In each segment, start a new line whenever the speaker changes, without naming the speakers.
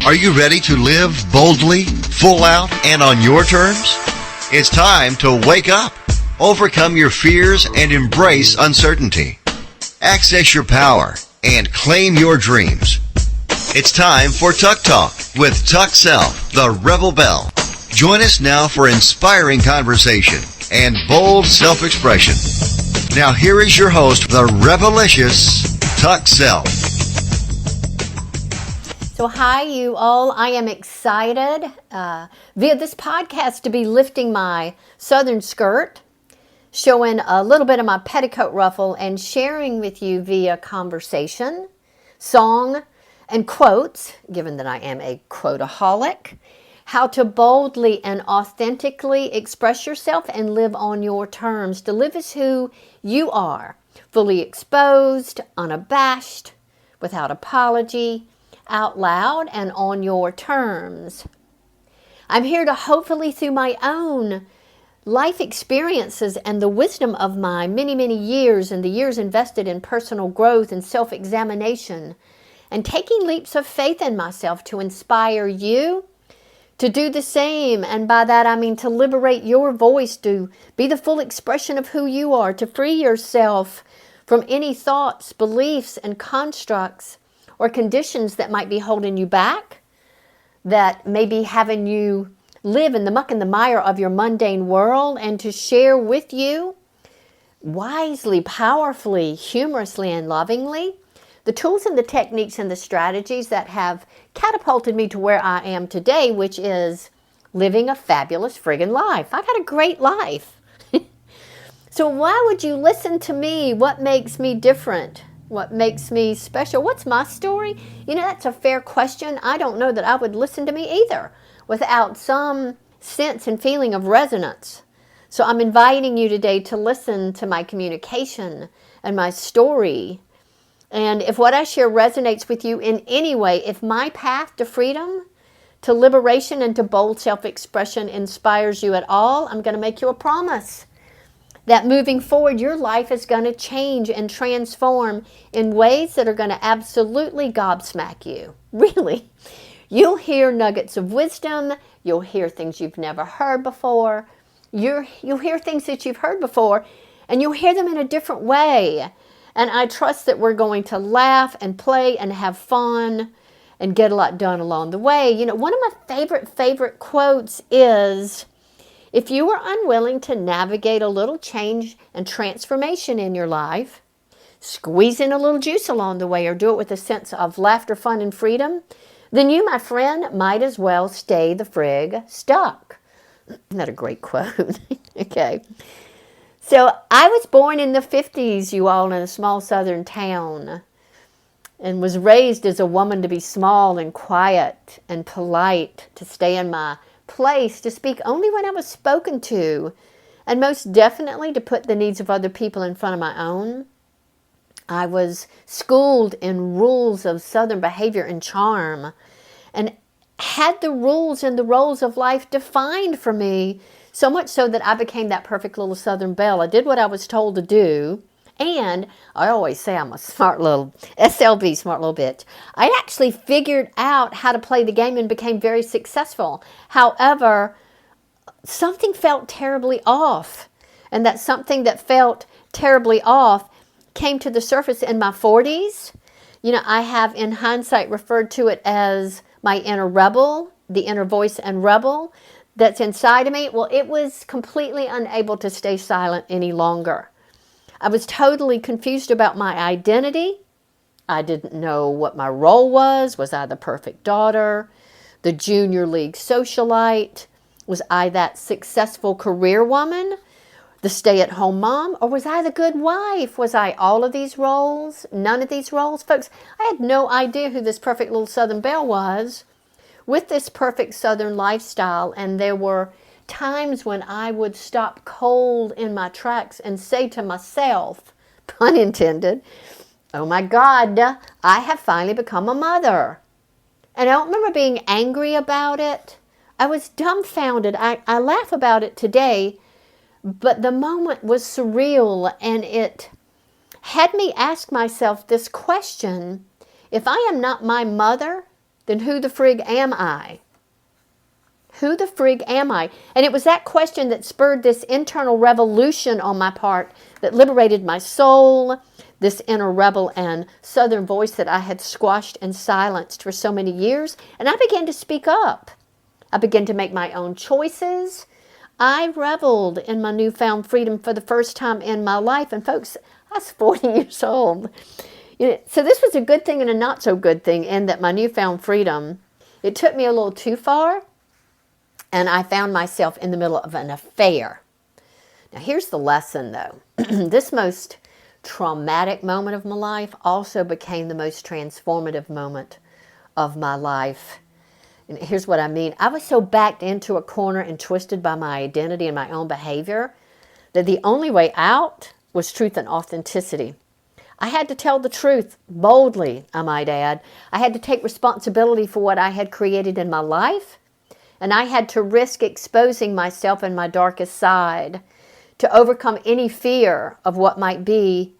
Are you ready to live boldly, full out, and on your terms? It's time to wake up, overcome your fears, and embrace uncertainty. Access your power and claim your dreams. It's time for TuckTalk with Tuck Self, the Rebel Belle. Join us now for inspiring conversation and bold self-expression. Now here is your host, the Rebelicious Tuck Self.
So hi you all, I am excited via this podcast to be lifting my southern skirt, showing a little bit of my petticoat ruffle, and sharing with you via conversation, song, and quotes, given that I am a quoteaholic, how to boldly and authentically express yourself and live on your terms, to live as who you are, fully exposed, unabashed, without apology, out loud and on your terms. I'm here to hopefully, through my own life experiences and the wisdom of my many, many years and the years invested in personal growth and self-examination and taking leaps of faith in myself, to inspire you to do the same. And by that I mean to liberate your voice, to be the full expression of who you are, to free yourself from any thoughts, beliefs, and constructs or conditions that might be holding you back, that may be having you live in the muck and the mire of your mundane world, and to share with you wisely, powerfully, humorously, and lovingly the tools and the techniques and the strategies that have catapulted me to where I am today, which is living a fabulous friggin' life. I got a great life. So why would you listen to me? What makes me different? What makes me special? What's my story? You know, that's a fair question. I don't know that I would listen to me either without some sense and feeling of resonance. So I'm inviting you today to listen to my communication and my story. And if what I share resonates with you in any way, if my path to freedom, to liberation, and to bold self-expression inspires you at all, I'm going to make you a promise that moving forward, your life is going to change and transform in ways that are going to absolutely gobsmack you. Really. You'll hear nuggets of wisdom. You'll hear things you've never heard before. You'll hear things that you've heard before, and you'll hear them in a different way. And I trust that we're going to laugh and play and have fun and get a lot done along the way. You know, one of my favorite quotes is, if you are unwilling to navigate a little change and transformation in your life, squeeze in a little juice along the way, or do it with a sense of laughter, fun, and freedom, then you, my friend, might as well stay the frig stuck. Isn't that a great quote? Okay. So I was born in the 50s, you all, in a small southern town, and was raised as a woman to be small and quiet and polite, to stay in my place, to speak only when I was spoken to, and most definitely to put the needs of other people in front of my own. I was schooled in rules of Southern behavior and charm, and had the rules and the roles of life defined for me, so much so that I became that perfect little Southern belle. I did what I was told to do. And I always say I'm a smart little SLB, smart little bitch. I actually figured out how to play the game and became very successful. However, something felt terribly off. And that something that felt terribly off came to the surface in my 40s. You know, I have in hindsight referred to it as my inner rebel, the inner voice and rebel that's inside of me. Well, it was completely unable to stay silent any longer. I was totally confused about my identity. I didn't know what my role was. Was I the perfect daughter, the junior league socialite? Was I that successful career woman, the stay-at-home mom? Or was I the good wife? Was I all of these roles? None of these roles? Folks, I had no idea who this perfect little Southern belle was with this perfect Southern lifestyle. And there were times when I would stop cold in my tracks and say to myself, pun intended, oh my God, I have finally become a mother. And I don't remember being angry about it. I was dumbfounded. I laugh about it today, but the moment was surreal, and it had me ask myself this question: if I am not my mother, then who the frig am I? Who the frig am I? And it was that question that spurred this internal revolution on my part that liberated my soul, this inner rebel and Southern voice that I had squashed and silenced for so many years. And I began to speak up. I began to make my own choices. I reveled in my newfound freedom for the first time in my life. And folks, I was 40 years old. So this was a good thing and a not so good thing in that my newfound freedom, it took me a little too far. And I found myself in the middle of an affair. Now, here's the lesson, though. This most traumatic moment of my life also became the most transformative moment of my life. And here's what I mean. I was so backed into a corner and twisted by my identity and my own behavior that the only way out was truth and authenticity. I had to tell the truth boldly, I might add. I had to take responsibility for what I had created in my life. And I had to risk exposing myself and my darkest side to overcome any fear of what might be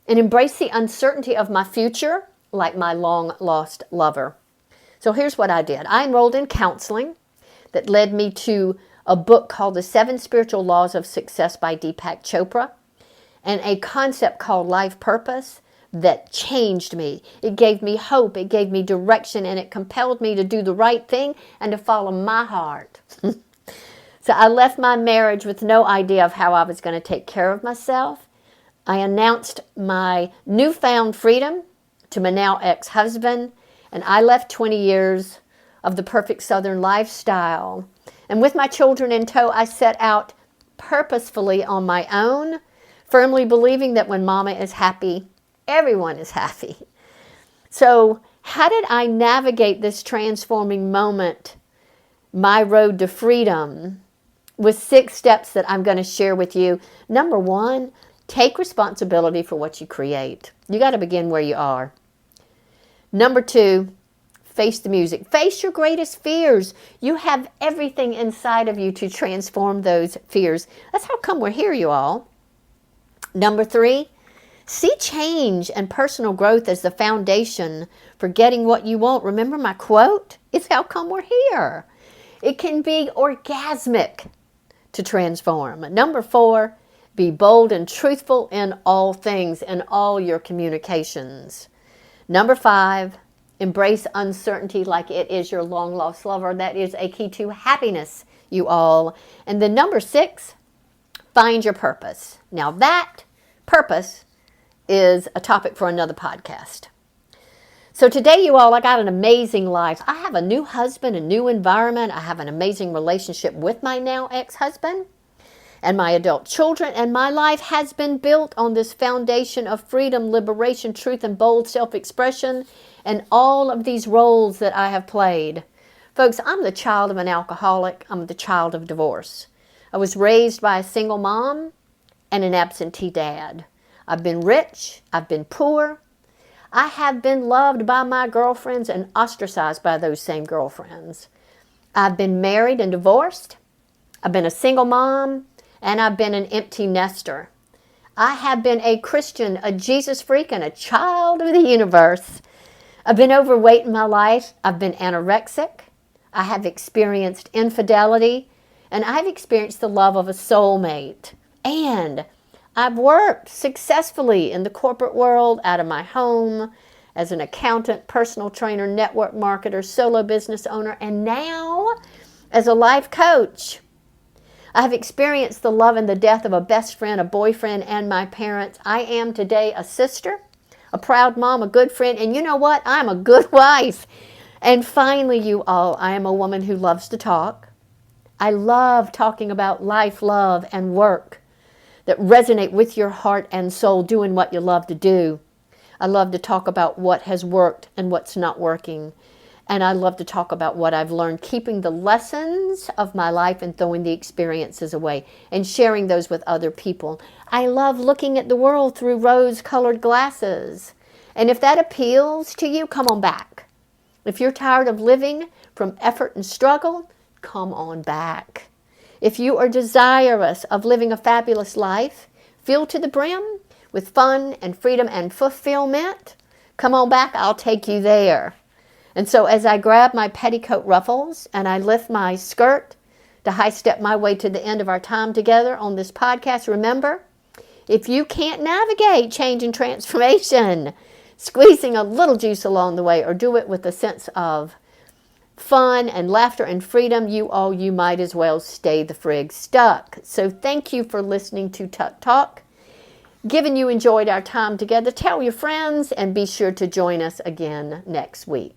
and embrace the uncertainty of my future like my long-lost lover. So here's what I did. I enrolled in counseling that led me to a book called The 7 Spiritual Laws of Success by Deepak Chopra and a concept called life purpose that changed me. It gave me hope, it gave me direction, and it compelled me to do the right thing and to follow my heart. So I left my marriage with no idea of how I was going to take care of myself. I announced my newfound freedom to my now ex-husband, and I left 20 years of the perfect Southern lifestyle. And with my children in tow, I set out purposefully on my own, firmly believing that when mama is happy, everyone is happy. So how did I navigate this transforming moment, my road to freedom, with 6 steps that I'm going to share with you? Number 1, take responsibility for what you create. You got to begin where you are. Number 2, face the music. Face your greatest fears. You have everything inside of you to transform those fears. That's how come we're here, you all. Number 3, see change and personal growth as the foundation for getting what you want. Remember my quote? It's how come we're here. It can be orgasmic to transform. Number 4, be bold and truthful in all things, in all your communications. Number 5, embrace uncertainty like it is your long-lost lover. That is a key to happiness, you all. And then number 6, find your purpose. Now that purpose is a topic for another podcast. So today, you all, I got an amazing life. I have a new husband, a new environment. I have an amazing relationship with my now ex-husband and my adult children. And my life has been built on this foundation of freedom, liberation, truth, and bold self-expression, and all of these roles that I have played. Folks, I'm the child of an alcoholic. I'm the child of divorce. I was raised by a single mom and an absentee dad. I've been rich. I've been poor. I have been loved by my girlfriends and ostracized by those same girlfriends. I've been married and divorced. I've been a single mom, and I've been an empty nester. I have been a Christian, a Jesus freak, and a child of the universe. I've been overweight in my life. I've been anorexic. I have experienced infidelity, and I've experienced the love of a soulmate. And I've worked successfully in the corporate world, out of my home, as an accountant, personal trainer, network marketer, solo business owner, and now as a life coach. I have experienced the love and the death of a best friend, a boyfriend, and my parents. I am today a sister, a proud mom, a good friend, and you know what? I'm a good wife. And finally, you all, I am a woman who loves to talk. I love talking about life, love, and work that resonate with your heart and soul, doing what you love to do. I love to talk about what has worked and what's not working. And I love to talk about what I've learned, keeping the lessons of my life and throwing the experiences away and sharing those with other people. I love looking at the world through rose-colored glasses. And if that appeals to you, come on back. If you're tired of living from effort and struggle, come on back. If you are desirous of living a fabulous life, filled to the brim with fun and freedom and fulfillment, come on back, I'll take you there. And so as I grab my petticoat ruffles and I lift my skirt to high step my way to the end of our time together on this podcast, remember, if you can't navigate change and transformation, squeezing a little juice along the way, or do it with a sense of fun and laughter and freedom, you might as well stay the frig stuck. So thank you for listening to Tuck Talk. Given you enjoyed our time together, tell your friends and be sure to join us again next week.